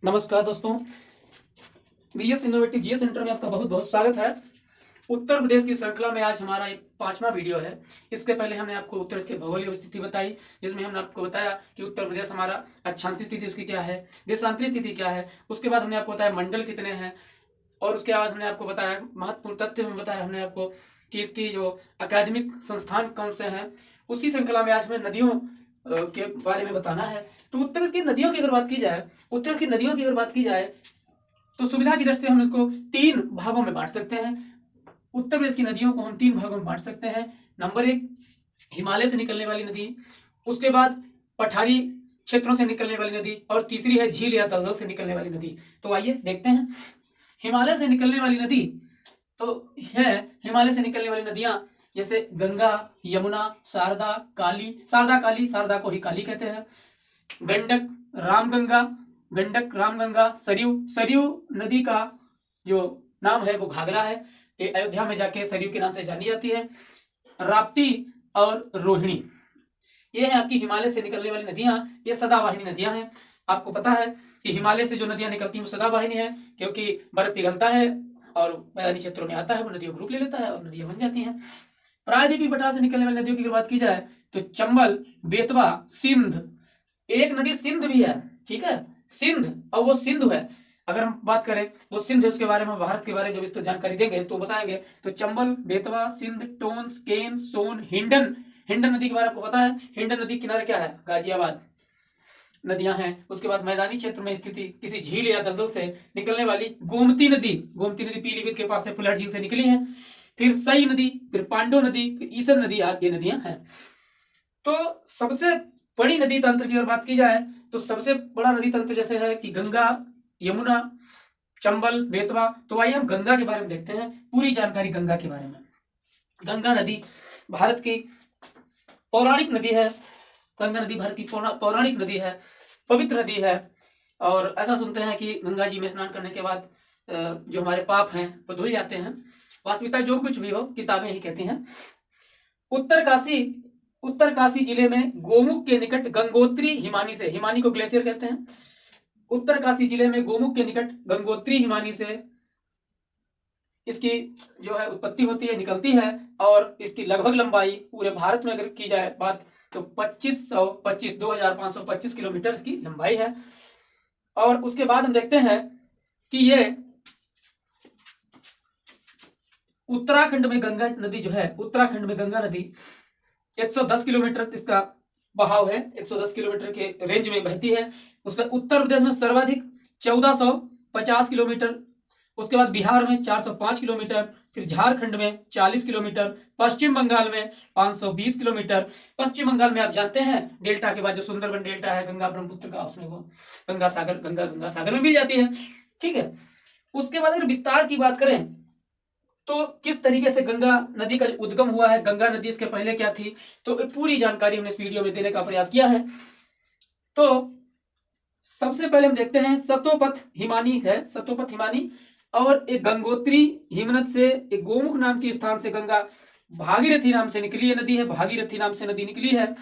नमस्कार दोस्तों, BS innovative GS centre में आपका बहुत बहुत स्वागत है। उत्तर प्रदेश की श्रृंखला में आज हमारा एक 5वां वीडियो है। इसके पहले हमने आपको उत्तर प्रदेश की भौगोलिक स्थिति बताई, जिसमें हमने आपको बताया कि उत्तर प्रदेश हमारा अक्षांशीय स्थिति उसकी क्या है, देशांतरीय स्थिति क्या है। उसके बाद हमने आपको बताया मंडल कितने हैं, और उसके बाद हमने आपको बताया महत्वपूर्ण तथ्य में बताया हमने आपको कि इसकी जो अकादमिक संस्थान कौन से हैं। उसी श्रृंखला में आज हमें नदियों के बारे में बताना है। तो उत्तर प्रदेश की नदियों की अगर बात की जाए, उत्तर प्रदेश की नदियों की अगर बात की जाए तो सुविधा की दृष्टि से हम इसको 3 भागों में बांट सकते हैं। उत्तर प्रदेश की नदियों को हम 3 भागों में बांट सकते हैं। नंबर 1 हिमालय से निकलने वाली नदी, उसके बाद पठारी क्षेत्रों से निकलने वाली नदी, और तीसरी है झील या दलदल से निकलने वाली नदी। तो आइए देखते हैं। हिमालय से निकलने वाली नदी तो है, हिमालय से निकलने वाली नदियां जैसे गंगा, यमुना, शारदा, काली। शारदा को ही काली कहते हैं। गंडक, रामगंगा, गंडक, रामगंगा, सरयू। सरयू नदी का जो नाम है वो घाघरा है, ये अयोध्या में जाके सरयू के नाम से जानी जाती है। राप्ती और रोहिणी, ये है आपकी हिमालय से निकलने वाली नदियां। ये सदावाहिनी नदियां हैं। आपको पता है कि हिमालय से जो नदियां निकलती हैं वो सदावाहिनी है, क्योंकि बर्फ पिघलता है और मैदानी क्षेत्रों में आता है, वो नदियों को रूप ले लेता है और नदियां बन जाती हैं। प्रायद्वीपीय पठार से निकलने वाली नदियों की बात की जाए तो चंबल, बेतवा, सिंध। एक नदी सिंध भी है, ठीक है, सिंध, और वो सिंधु है। अगर हम बात करें वो सिंध है, उसके बारे में, भारत के बारे में जब इस जानकारी देंगे तो बताएंगे। तो चंबल, बेतवा, सिंध, टोंस, केन, सोन, हिंडन। हिंडन नदी के बारे में आपको पता है। हिंडन नदी किनारे क्या है, गाजियाबाद नदियां हैं। उसके बाद मैदानी क्षेत्र में स्थिति किसी झील या दलदल से निकलने वाली गोमती नदी। गोमती नदी पीलीभीत के पास से फुलहर झील से निकली है। फिर सई नदी, फिर पांडो नदी, फिर ईसन नदी, आदि नदियां हैं। तो सबसे बड़ी नदी तंत्र की अगर बात की जाए तो सबसे बड़ा नदी तंत्र जैसे है कि गंगा, यमुना, चंबल, बेतवा। तो आइए हम गंगा के बारे में देखते हैं, पूरी जानकारी गंगा के बारे में। गंगा नदी भारत की पौराणिक नदी है। गंगा नदी भारत की पौराणिक नदी है, पवित्र नदी है। और ऐसा सुनते हैं कि गंगा जी में स्नान करने के बाद जो हमारे पाप हैं वो धुल जाते हैं। वास्तविकता जो कुछ भी हो, किताबें ही कहती हैं। उत्तर काशी जिले में गोमुख के निकट गंगोत्री हिमानी से, हिमानी को ग्लेशियर कहते हैं, उत्तर काशी जिले में गोमुख के निकट गंगोत्री हिमानी से इसकी जो है उत्पत्ति होती है, निकलती है। और इसकी लगभग लंबाई पूरे भारत में अगर की जाए बात तो 2525 किलोमीटर इसकी लंबाई है। और उसके बाद हम देखते हैं कि ये उत्तराखंड में गंगा नदी जो है, उत्तराखंड में गंगा नदी 110 किलोमीटर इसका बहाव है, 110 किलोमीटर के रेंज में बहती है। उसमें उत्तर प्रदेश में सर्वाधिक 1450 किलोमीटर, उसके बाद बिहार में 405 किलोमीटर, फिर झारखंड में 40 किलोमीटर, पश्चिम बंगाल में 520 किलोमीटर। पश्चिम बंगाल में आप जानते हैं डेल्टा के बाद जो सुंदरबन डेल्टा है गंगा ब्रह्मपुत्र का, उसमें वो गंगा सागर में मिल जाती है, ठीक है। उसके बाद अगर विस्तार की बात करें तो किस तरीके से गंगा नदी का उद्गम हुआ है, गंगा नदी इसके पहले क्या थी, तो पूरी जानकारी हमने इस वीडियो में देने का प्रयास किया है। तो सबसे पहले हम देखते हैं सतोपथ हिमानी है, सतोपथ हिमानी। और एक गंगोत्री हिमनद से, एक गोमुख नाम के स्थान से गंगा भागीरथी नाम से निकली है नदी है, भागीरथी नाम से नदी निकली है।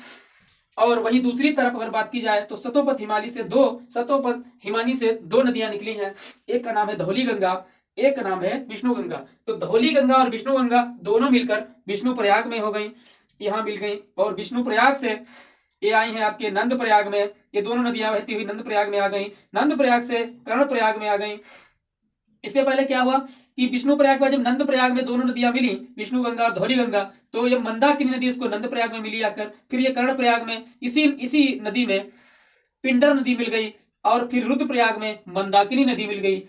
और वही दूसरी तरफ अगर बात की जाए तो सतोपथ हिमानी से दो नदियां निकली हैं। एक का नाम है धौली गंगा, एक का नाम है विष्णु गंगा। तो धौली गंगा और विष्णु गंगा दोनों मिलकर विष्णु प्रयाग में हो गई, यहाँ मिल गई। और विष्णु प्रयाग से ये आई हैं आपके नंद प्रयाग में, ये दोनों नदियां बहती हुई नंद प्रयाग में आ गई, नंद प्रयाग से कर्ण प्रयाग में आ गई। इससे पहले क्या हुआ कि विष्णु प्रयाग के बाद जब नंद प्रयाग में दोनों नदियां मिली, विष्णु गंगा और धौली गंगा, तो ये मंदाकिनी नदी इसको नंद प्रयाग में मिली आकर, फिर ये कर्ण प्रयाग में इसी नदी में पिंडर नदी मिल गई, और फिर रुद्रप्रयाग में मंदाकिनी नदी मिल गई।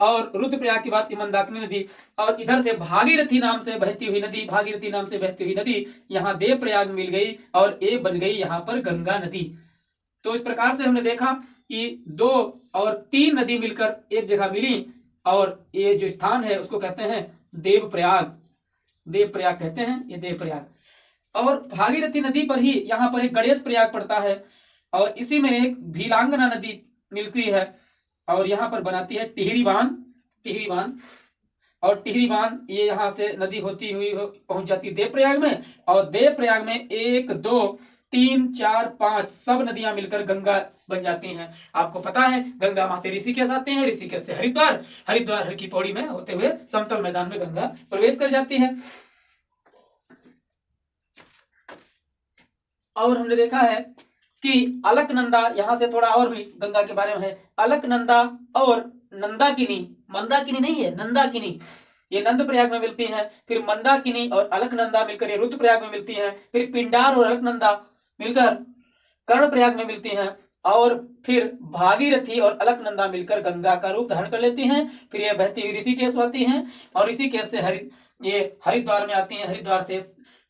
और रुद्रप्रयाग के बाद मंदाकिनी नदी, और इधर से भागीरथी नाम से बहती हुई नदी, भागीरथी नाम से बहती हुई नदी यहाँ देव प्रयाग में मिल गई, और ये बन गई यहाँ पर गंगा नदी। तो इस प्रकार से हमने देखा कि 2 और 3 नदी मिलकर एक जगह मिली, और ये जो स्थान है उसको कहते हैं देवप्रयाग, देवप्रयाग कहते हैं ये देवप्रयाग। और भागीरथी नदी पर ही यहाँ पर एक गणेश प्रयाग पड़ता है, और इसी में एक भीलांगना नदी मिलती है, और यहाँ पर बनाती है टिहरी बांध, टिहरी बांध। और टिहरी बांध ये यहाँ से नदी होती हुई पहुंच जाती है देवप्रयाग में, और देवप्रयाग में 1, 2 3, 4, 5 सब नदियां मिलकर गंगा बन जाती हैं। आपको पता है गंगा वहां से ऋषिकेश आते हैं, ऋषिकेश से हरिद्वार, हरिद्वार हर की पौड़ी में होते हुए समतल मैदान में गंगा प्रवेश कर जाती है। और हमने देखा है कि अलकनंदा, यहां से थोड़ा और भी गंगा के बारे में है। अलकनंदा और नंदाकिनी, मंदाकिनी नहीं है, नंदाकिनी, ये नंद प्रयाग में मिलती हैं। फिर मंदाकिनी और अलकनंदा मिलकर ये रुद्रप्रयाग में मिलती हैं। फिर पिंडार और अलकनंदा मिलकर कर्णप्रयाग में मिलती हैं। और फिर भागीरथी और अलकनंदा मिलकर गंगा का रूप धारण कर लेती हैं। फिर ये बहती हुई ऋषिकेश आती हैं और ऋषिकेश से ये हरिद्वार में आती हैं। हरिद्वार से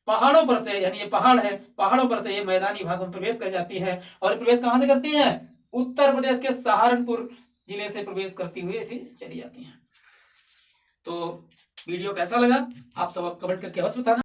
पहाड़ों पर से, यानी ये पहाड़ है, पहाड़ों पर से ये मैदानी भागों में प्रवेश कर जाती है। और प्रवेश कहां से करती है? उत्तर प्रदेश के सहारनपुर जिले से प्रवेश करती हुई ऐसी चली जाती हैं। तो वीडियो कैसा लगा आप सब कमेंट करके अवश्य बताना।